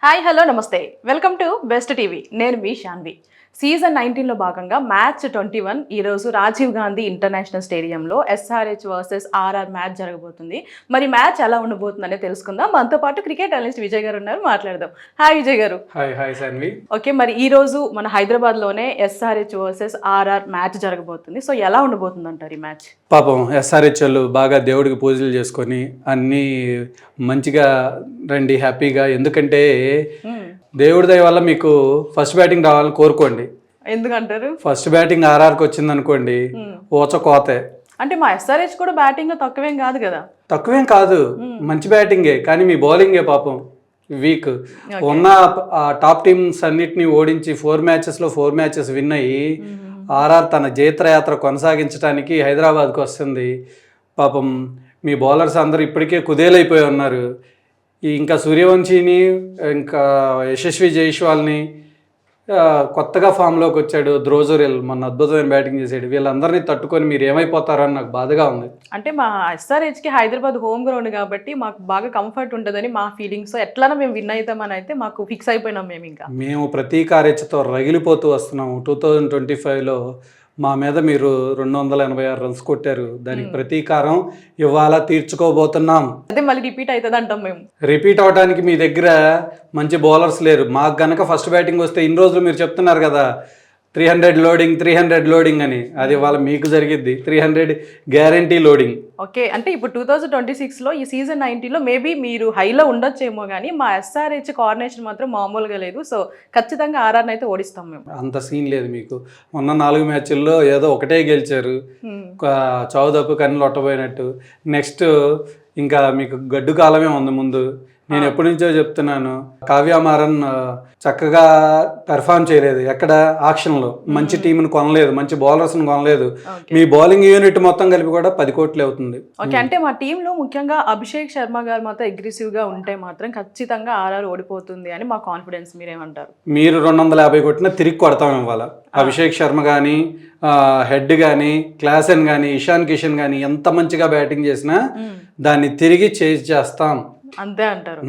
Hi hello నమస్తే welcome to best TV. నేను మీ Shanvi. Season 19లో భాగంగా మ్యాచ్ 21 ఈరోజు రాజీవ్ గాంధీ ఇంటర్నేషనల్ స్టేడియంలో ఎస్ఆర్హెచ్ వర్సెస్ ఆర్ఆర్ మ్యాచ్ జరగబోతుంది. మరి మ్యాచ్ ఎలా ఉండబోతుందనే తెలుసుకుందాం. మనతో పాటు క్రికెట్ అనలిస్ట్ విజయ్ గారు ఉన్నారు, మాట్లాడదాం. హాయ్ విజయ్ గారు. హాయ్ శాన్వి. ఓకే, మరి ఈ రోజు మన హైదరాబాద్లోనే ఎస్ఆర్హెచ్ వర్సెస్ ఆర్ఆర్ మ్యాచ్ జరగబోతుంది. సో ఎలా ఉండబోతుంది అంటారు ఈ మ్యాచ్? పాపం ఎస్ఆర్హెచ్ వాళ్ళు బాగా దేవుడికి పూజలు చేసుకొని అన్నీ మంచిగా రండి, హ్యాపీగా. ఎందుకంటే దేవుడి దయ వల్ల మీకు ఫస్ట్ బ్యాటింగ్ రావాలని కోరుకోండి. ఎందుకంటారు? ఫస్ట్ బ్యాటింగ్ ఆర్ఆర్కి వచ్చింది అనుకోండి, ఓచ కోతే. అంటే మా ఎస్ఆర్హెచ్ కూడా బ్యాటింగ్ తక్కువేం కాదు కదా? తక్కువేం కాదు, మంచి బ్యాటింగే. కానీ మీ బౌలింగే పాపం వీక్. ఉన్న టాప్ టీమ్స్ అన్నిటిని ఓడించి 4 మ్యాచెస్లో 4 మ్యాచెస్ విన్ అయ్యి ఆర్ఆర్ తన జైత్రయాత్ర కొనసాగించడానికి హైదరాబాద్కి వస్తుంది. పాపం మీ బౌలర్స్ అందరూ ఇప్పటికే కుదేలైపోయి ఉన్నారు. ఇంకా సూర్యవంశీని, ఇంకా యశస్వి జైస్వాల్ని, కొత్తగా ఫామ్లోకి వచ్చాడు ధ్రువజురెల్, మొన్న అద్భుతమైన బ్యాటింగ్ చేశాడు. వీళ్ళందరినీ తట్టుకొని మీరు ఏమైపోతారని నాకు బాధగా ఉంది. అంటే మా ఎస్ఆర్హెచ్కి హైదరాబాద్ హోమ్ గ్రౌండ్ కాబట్టి మాకు బాగా కంఫర్ట్ ఉంటుందని మా ఫీలింగ్స్. ఎట్లన్నా మేము విన్ అవుతామని అయితే మాకు ఫిక్స్ అయిపోయినాం. మేము ప్రతీకారేచ్ఛతో రగిలిపోతూ వస్తున్నాము. 2025లో మా మీద మీరు 286 రన్స్ కొట్టారు. దానికి ప్రతీకారం ఇవాళ తీర్చుకోబోతున్నాం. అదే మళ్ళీ రిపీట్ అవుతుంది అంటాం మేము. రిపీట్ అవడానికి మీ దగ్గర మంచి బౌలర్స్ లేరు. మాకు గనక ఫస్ట్ బ్యాటింగ్ వస్తే ఇన్ని రోజులు మీరు చెప్తున్నారు కదా 300 లోడింగ్ అని, అది ఇవాళ మీకు జరిగిద్ది. 300 గ్యారంటీ లోడింగ్. ఓకే, అంటే ఇప్పుడు 2026లో ఈ సీజన్ 19లో మేబీ మీరు హైలో ఉండొచ్చేమో కానీ మా ఎస్ఆర్హెచ్ కోఆర్డినేషన్ మాత్రం మామూలుగా లేదు. సో ఖచ్చితంగా ఆర్ఆర్ని అయితే ఓడిస్తాం మేము. అంత సీన్ లేదు మీకు. మొన్న 4 మ్యాచ్ల్లో ఏదో ఒకటే గెలిచారు, చౌదప్పు కన్నులు ఒట్టబోయినట్టు. నెక్స్ట్ ఇంకా మీకు గడ్డు కాలమే ఉంది ముందు. నేను ఎప్పటి నుంచో చెప్తున్నాను, కావ్యమారన్ చక్కగా పెర్ఫామ్ చేయలేదు. ఎక్కడ ఆక్షన్లో మంచి టీంని కొనలేదు, మంచి బౌలర్స్ని కొనలేదు. మీ బౌలింగ్ యూనిట్ మొత్తం కలిపి కూడా 10 కోట్లు అవుతుంది. ఓకే, అంటే మా టీంలో ముఖ్యంగా అభిషేక్ శర్మ గారు మాత్రం అగ్రెసివ్గా ఉంటే మాత్రం ఖచ్చితంగా ఆర్ఆర్ ఓడిపోతుంది అని మా కాన్ఫిడెన్స్. మీరేమంటారు? మీరు 250 కొట్టినా తిరిగి కొడతాం ఇవాళ. అభిషేక్ శర్మ కానీ, హెడ్ కానీ, క్లాసెన్ కానీ, ఇషాన్ కిషన్ కానీ ఎంత మంచిగా బ్యాటింగ్ చేసినా దాన్ని తిరిగి చేజ్ చేస్తాం. అంతే అంటారు.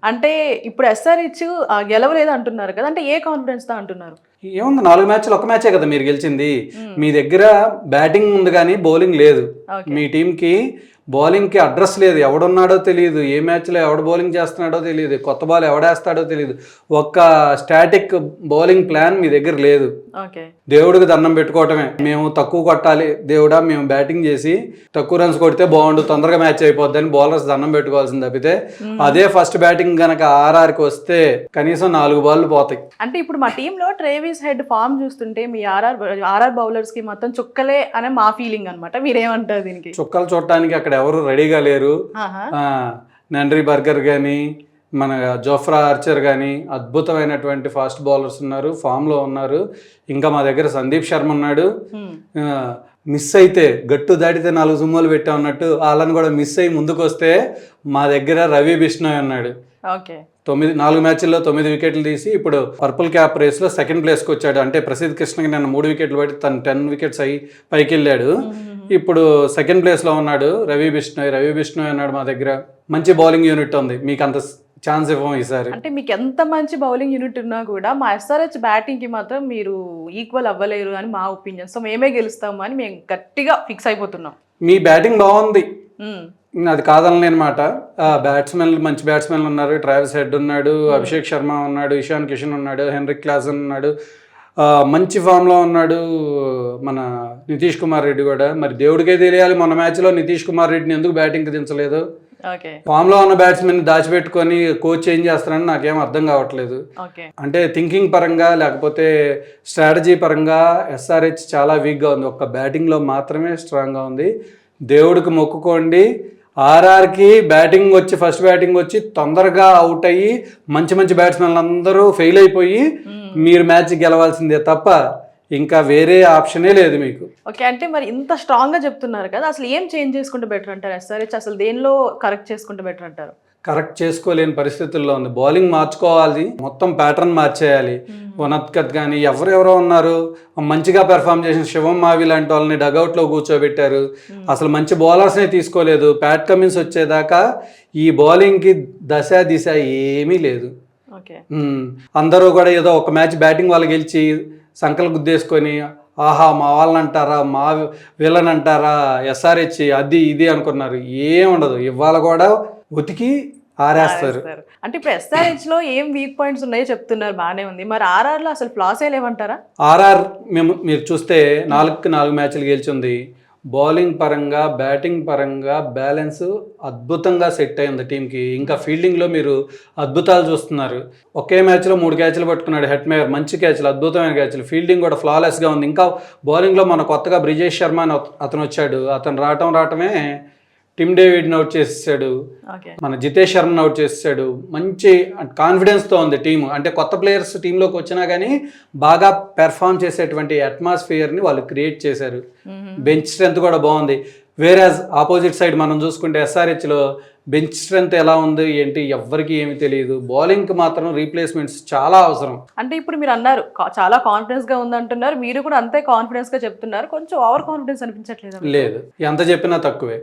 అంటే ఇప్పుడు ఎస్ఆర్హెచ్ గెలవలేదు అంటున్నారు కదా, అంటే ఏ కాన్ఫిడెన్స్ తో అంటున్నారు? ఏముంది, 4 మ్యాచ్లు 1 మ్యాచే కదా మీరు గెలిచింది. మీ దగ్గర బ్యాటింగ్ ఉంది కానీ బౌలింగ్ లేదు. మీ టీంకి బౌలింగ్కి అడ్రస్ లేదు. ఎవడున్నాడో తెలియదు, ఏ మ్యాచ్లో ఎవడు బౌలింగ్ చేస్తున్నాడో తెలియదు, కొత్త బాల్ ఎవడేస్తాడో తెలియదు. ఒక్క స్టాటిక్ బౌలింగ్ ప్లాన్ మీ దగ్గర లేదు. దేవుడికి దండం పెట్టుకోవటమే, మేము తక్కువ కొట్టాలి దేవుడా, మేము బ్యాటింగ్ చేసి తక్కువ రన్స్ కొడితే బాగుండు, తొందరగా మ్యాచ్ అయిపోద్ది అని బౌలర్స్ దండం పెట్టుకోవాల్సింది తప్పితే, అదే ఫస్ట్ బ్యాటింగ్ గనక ఆర్ఆర్కి వస్తే కనీసం 4 బాళ్ళు పోతాయి. అంటే ఇప్పుడు మా టీంలో ట్రేవిస్ హెడ్ ఫామ్ చూస్తుంటే మీ ఆర్ఆర్ బౌలర్స్ కి మొత్తం చుక్కలే అనే మా ఫీలింగ్ అనమాట. మీరేమంటారు దీనికి? చుక్కలు చూడటానికి అక్కడ ఎవరు రెడీగా లేరు. నెండ్రీ బర్గర్ కానీ, మన జోఫ్రా ఆర్చర్ కానీ అద్భుతమైనటువంటి ఫాస్ట్ బౌలర్స్ ఉన్నారు, ఫామ్లో ఉన్నారు. ఇంకా మా దగ్గర సందీప్ శర్మ ఉన్నాడు. మిస్ అయితే గట్టు దాటితే 4 సుమ్మలు పెట్టా ఉన్నట్టు వాళ్ళని కూడా మిస్ అయ్యి ముందుకు వస్తే మా దగ్గర రవి బిష్ణోయ్ ఉన్నాడు. 4 మ్యాచ్ల్లో 9 వికెట్లు తీసి ఇప్పుడు పర్పుల్ క్యాప్ రేస్లో సెకండ్ ప్లేస్కి వచ్చాడు. అంటే ప్రసిద్ధ్ కృష్ణకి నిన్న 3 వికెట్లు పడి తను 10 వికెట్స్ అయ్యి పైకి వెళ్ళాడు. ఇప్పుడు సెకండ్ ప్లేస్లో ఉన్నాడు రవి బిష్ణోయ్ అన్నాడు. మా దగ్గర మంచి బౌలింగ్ యూనిట్ ఉంది, మీకు అంత ఛాన్స్ ఇవ్వం ఈసారి. అంటే మీకు ఎంత మంచి బౌలింగ్ యూనిట్ ఉన్నా కూడా మా ఎస్ఆర్హెచ్ బ్యాటింగ్కి మాత్రం మీరు ఈక్వల్ అవ్వలేరు అని మా ఒపీనియన్. సో మేమే గెలుస్తాము అని మేము గట్టిగా ఫిక్స్ అయిపోతున్నాం. మీ బ్యాటింగ్ బాగుంది, అది కాదనలే అనమాట. మంచి బ్యాట్స్మెన్లు ఉన్నారు. ట్రావిస్ హెడ్ ఉన్నాడు, అభిషేక్ శర్మ ఉన్నాడు, ఇషాన్ కిషన్ ఉన్నాడు, హెన్రిక్ క్లాసన్ ఉన్నాడు, మంచి ఫామ్లో ఉన్నాడు మన నితీష్ కుమార్ రెడ్డి కూడా. మరి దేవుడికే తెలియాలి మొన్న మ్యాచ్లో నితీష్ కుమార్ రెడ్డిని ఎందుకు బ్యాటింగ్కి దించలేదు. ఫామ్లో ఉన్న బ్యాట్స్మెన్ దాచిపెట్టుకొని కోచ్ చేంజ్ చేస్తారని నాకేం అర్థం కావట్లేదు. అంటే థింకింగ్ పరంగా లేకపోతే స్ట్రాటజీ పరంగా ఎస్ఆర్హెచ్ చాలా వీక్గా ఉంది. ఒక్క బ్యాటింగ్లో మాత్రమే స్ట్రాంగ్గా ఉంది. దేవుడికి మొక్కుకోండి, ఆర్ఆర్కి బ్యాటింగ్ వచ్చి ఫస్ట్ బ్యాటింగ్ వచ్చి తొందరగా అవుట్ అయ్యి మంచి బ్యాట్స్మెన్లు అందరూ ఫెయిల్ అయిపోయి మీరు మ్యాచ్ గెలవాల్సిందే తప్ప ఇంకా వేరే ఆప్షనే లేదు మీకు. ఓకే, అంటే మరి ఇంత స్ట్రాంగ్గా చెప్తున్నారు కదా, అసలు ఏం చేంజ్ చేసుకుంటే బెటర్ అంటారు ఎస్ఆర్హెచ్? అసలు దేనిలో కరెక్ట్ చేసుకుంటే బెటర్ అంటారు? కరెక్ట్ చేసుకోలేని పరిస్థితుల్లో ఉంది. బౌలింగ్ మార్చుకోవాలి, మొత్తం ప్యాటర్న్ మార్చేయాలి. వనత్కత్ కానీ ఎవరెవరో ఉన్నారు మంచిగా పెర్ఫామ్ చేసిన శివం మావి లాంటి వాళ్ళని డగౌట్లో కూర్చోబెట్టారు. అసలు మంచి బౌలర్స్నే తీసుకోలేదు. ప్యాట్ కమిన్స్ వచ్చేదాకా ఈ బౌలింగ్కి దశ దిశ ఏమీ లేదు. ఓకే. అందరూ కూడా ఏదో ఒక మ్యాచ్ బ్యాటింగ్ వాళ్ళు గెలిచి సంకలు గుద్దేసుకొని ఆహా మా వాళ్ళని అంటారా మా వీళ్ళని అంటారా ఎస్ఆర్హెచ్ అది ఇది అనుకున్నారు. ఏం ఉండదు, ఇవాళ కూడా ఉతికి ఆరేస్తారు. అంటే ఇప్పుడు SRH లో ఏం వీక్ పాయింట్స్ ఉన్నాయో చెప్తున్నారు, బాగానే ఉంది. మరి RR లో అసలు ఫ్లాస్ లేవంటారా? ఆర్ఆర్ మీరు చూస్తే 4 మ్యాచ్లు గెలిచింది. బౌలింగ్ పరంగా బ్యాటింగ్ పరంగా బ్యాలెన్స్ అద్భుతంగా సెట్ అయింది టీంకి. ఇంకా ఫీల్డింగ్లో మీరు అద్భుతాలు చూస్తున్నారు. ఒకే మ్యాచ్లో 3 క్యాచ్లు పట్టుకున్నాడు హెట్మేయర్, మంచి క్యాచ్లు, అద్భుతమైన క్యాచ్లు. ఫీల్డింగ్ కూడా ఫ్లాలెస్గా ఉంది. ఇంకా బౌలింగ్లో మన కొత్తగా బ్రిజేష్ శర్మ అని అతను వచ్చాడు. అతను రావటమే టిమ్ డేవిడ్ని అవుట్ చేసేసాడు, మన జితేష్ శర్మని అవుట్ చేసేసాడు. మంచి కాన్ఫిడెన్స్తో ఉంది టీము. అంటే కొత్త ప్లేయర్స్ టీంలోకి వచ్చినా కానీ బాగా పెర్ఫామ్ చేసేటువంటి అట్మాస్ఫియర్ని వాళ్ళు క్రియేట్ చేశారు. బెంచ్ స్ట్రెంత్ కూడా బాగుంది. వేరేజ్ ఆపోజిట్ సైడ్ మనం చూసుకుంటే SRHలో బెంచ్ స్ట్రెంత్ ఎలా ఉంది ఏంటి ఎవ్వరికి ఏమీ తెలియదు. బౌలింగ్కి మాత్రం రీప్లేస్మెంట్స్ చాలా అవసరం. అంటే ఇప్పుడు మీరు అన్నారు చాలా కాన్ఫిడెన్స్గా ఉందంటున్నారు, మీరు కూడా అంతే కాన్ఫిడెన్స్గా చెప్తున్నారు. కొంచెం ఓవర్ కాన్ఫిడెన్స్ అనిపించట్లేదు? లేదు, ఎంత చెప్పినా తక్కువే.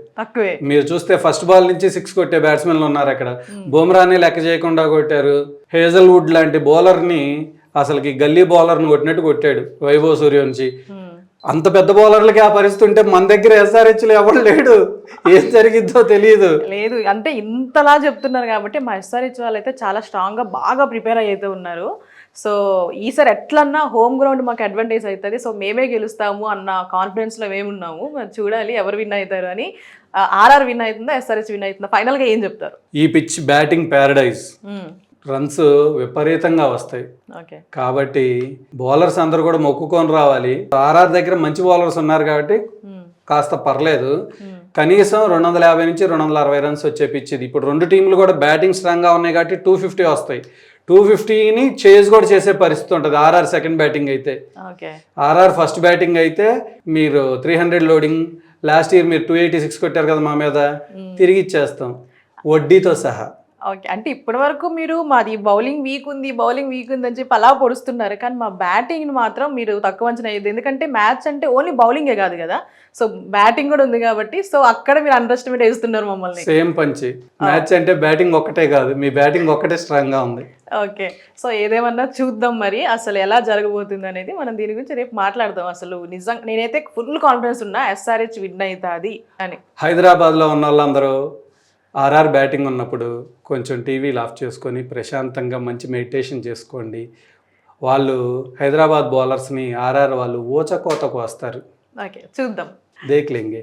మీరు చూస్తే ఫస్ట్ బాల్ నుంచి 6 కొట్టే బ్యాట్స్మెన్లు ఉన్నారు అక్కడ. బుమ్రాని లెక్క చేయకుండా కొట్టారు. హేజల్వుడ్ లాంటి బౌలర్ని అసలుకి గల్లీ బౌలర్ని కొట్టినట్టు కొట్టాడు వైభవ్ సూర్యవంశీ. అంత పెద్ద బౌలర్లకి ఆ పరిస్థితి ఉంటే మన దగ్గర SRHలో ఎవరు లేడు, ఏం జరిగిద్దో తెలియదు. లేదు అంటే ఇంతలా చెప్తున్నారు కాబట్టి మా SRH వాళ్ళు అయితే చాలా స్ట్రాంగ్గా బాగా ప్రిపేర్ అయితే ఉన్నారు. సో ఈసారి ఎట్లన్నా హోమ్ గ్రౌండ్ మాకు అడ్వాంటేజ్ అవుతుంది, సో మేమే గెలుస్తాము అన్న కాన్ఫిడెన్స్లో మేము ఉన్నాము. మరి చూడాలి ఎవరు విన్ అవుతారు అని. RR విన్ అవుతుందా, SRH విన్ అవుతుందా? ఫైనల్గా ఏం చెప్తారు? ఈ పిచ్ బ్యాటింగ్ ప్యారడైజ్, రన్స్ విపరీతంగా వస్తాయి. కాబట్టి బౌలర్స్ అందరూ కూడా మొక్కుకొని రావాలి. ఆర్ఆర్ దగ్గర మంచి బౌలర్స్ ఉన్నారు కాబట్టి కాస్త పర్లేదు. కనీసం 250 నుంచి 260 రన్స్ వచ్చే పిచ్ ఇది. ఇప్పుడు 2 టీంలు కూడా బ్యాటింగ్ స్ట్రాంగ్గా ఉన్నాయి కాబట్టి 250 వస్తాయి. 250ని చేజ్ కూడా చేసే పరిస్థితి ఉంటుంది. ఆర్ఆర్ సెకండ్ బ్యాటింగ్ అయితే, ఆర్ఆర్ ఫస్ట్ బ్యాటింగ్ అయితే మీరు 300 లోడింగ్. లాస్ట్ ఇయర్ మీరు 286 కొట్టారు కదా మా మీద, తిరిగి ఇచ్చేస్తాం వడ్డీతో సహా. ఓకే. అంటే ఇప్పటి వరకు మీరు మాది బౌలింగ్ వీక్ ఉంది అని చెప్పి అలా పొడుస్తున్నారు, కానీ మా బ్యాటింగ్ మాత్రం మీరు తక్కువ అంచనా అయ్యేది. ఎందుకంటే మ్యాచ్ అంటే ఓన్లీ బౌలింగే కాదు కదా, సో బ్యాటింగ్ కూడా ఉంది కాబట్టి. సో అక్కడ మీరు అండర్ ఎస్టిమేట్ వేస్తున్నారు మమ్మల్ని. సేమ్ పంచి మ్యాచ్ అంటే బ్యాటింగ్ ఒక్కటే కాదు, మీ బ్యాటింగ్ ఒక్కటే స్ట్రాంగ్గా ఉంది. ఓకే. సో ఏదేమన్నా చూద్దాం మరి అసలు ఎలా జరగబోతుంది అనేది. మనం దీని గురించి రేపు మాట్లాడదాం. అసలు నిజంగా నేనైతే ఫుల్ కాన్ఫిడెన్స్ ఉన్నా SRH విన్ అవుతుంది అని. హైదరాబాద్లో ఉన్న వాళ్ళందరూ ఆర్ఆర్ బ్యాటింగ్ ఉన్నప్పుడు కొంచెం టీవీలు ఆఫ్ చేసుకొని ప్రశాంతంగా మంచి మెడిటేషన్ చేసుకోండి. వాళ్ళు హైదరాబాద్ బౌలర్స్ని ఆర్ఆర్ వాళ్ళు ఊచకోతకు వస్తారు. ఓకే, చూద్దాం. దేఖ్లేంగే.